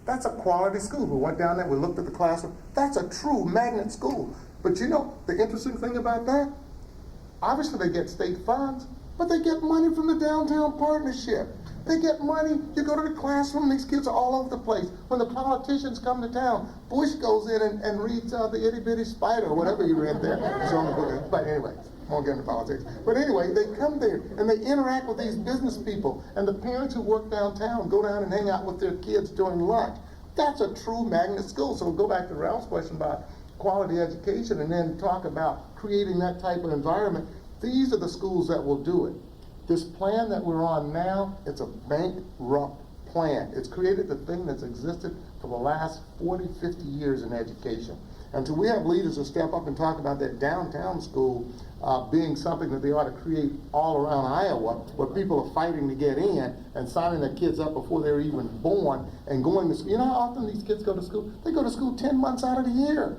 That's a quality school. We went down there, we looked at the classroom. That's a true magnet school. But you know, the interesting thing about that, obviously they get state funds, but they get money from the Downtown Partnership. They get money. You go to the classroom, these kids are all over the place. When the politicians come to town, Bush goes in and reads the Itty Bitty Spider, or whatever you read there. It's on the book. But anyway, I won't get into politics. But anyway, they come there and they interact with these business people. And the parents who work downtown go down and hang out with their kids during lunch. That's a true magnet school. So we'll go back to Ralph's question about quality education and then talk about creating that type of environment. These are the schools that will do it. This plan that we're on now, it's a bankrupt plan. It's created the thing that's existed for the last 40, 50 years in education. Until we have leaders who step up and talk about that downtown school being something that they ought to create all around Iowa, where people are fighting to get in and signing their kids up before they're even born and going to school. You know how often these kids go to school? They go to school 10 months out of the year.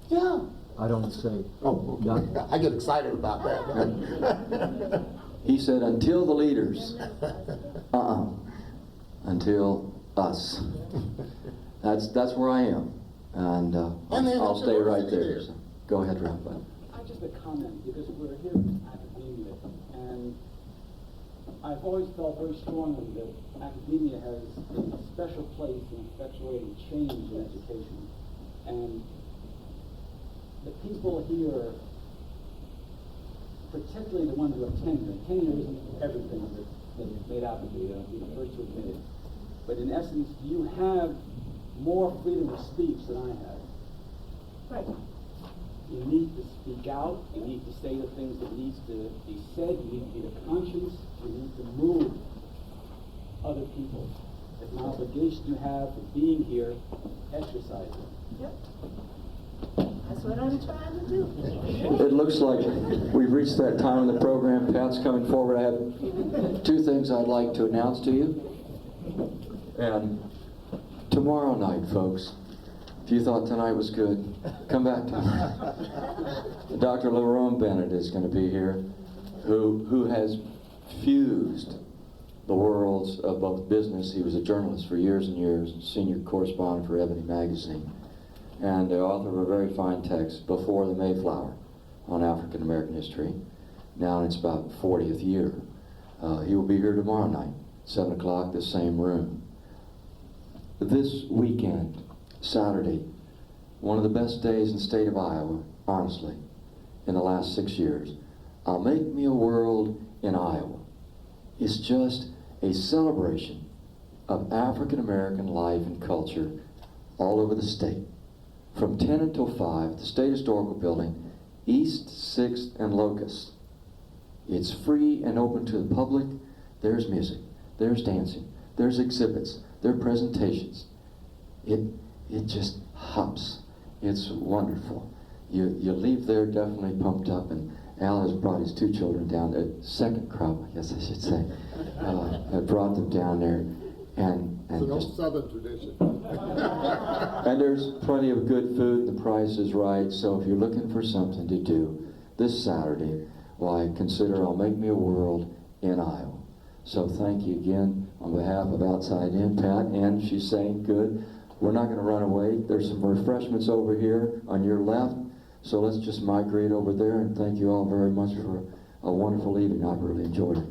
Yeah. I don't say. Oh, okay. I get excited about that. He said, until the leaders. Until us. That's where I am. And I'll stay right there. So, go ahead, Ralph. Just a comment, because we're here in academia, and I've always felt very strongly that academia has a special place in effectuating change in education. And the people here, particularly the ones who have tenure, and tenure isn't everything that it's made out to be, I'll be the first to admit it. But in essence, you have more freedom of speech than I have. Right. You need to speak out, you need to say the things that needs to be said, you need to be the conscience, you need to move other people. It's an obligation you have for being here, exercise it. Yep. That's what I'm trying to do. It looks like we've reached that time in the program. Pat's coming forward. I have two things I'd like to announce to you. And tomorrow night, folks, if you thought tonight was good, come back tomorrow. Dr. Lerone Bennett is going to be here, who has fused the worlds of both business. He was a journalist for years and years, senior correspondent for Ebony magazine, and the author of a very fine text, Before the Mayflower, on African American history. Now in its about 40th year. He will be here tomorrow night, 7 o'clock, the same room. This weekend, Saturday, one of the best days in the state of Iowa, honestly, in the last 6 years. I'll Make Me a World in Iowa. It's just a celebration of African American life and culture all over the state. From 10 until 5, at the State Historical Building, East 6th and Locust. It's free and open to the public. There's music, there's dancing, there's exhibits, there are presentations. It just hops. It's wonderful. You leave there definitely pumped up, and Al has brought his two children down there, second crop, I guess I should say. I brought them down there, and It's an just old Southern tradition. and there's plenty of good food. The price is right. So if you're looking for something to do this Saturday, why, consider I'll Make Me a World in Iowa. So thank you again on behalf of Outside In, Pat, and she's saying good. We're not going to run away. There's some refreshments over here on your left. So let's just migrate over there, and thank you all very much for a wonderful evening. I've really enjoyed it.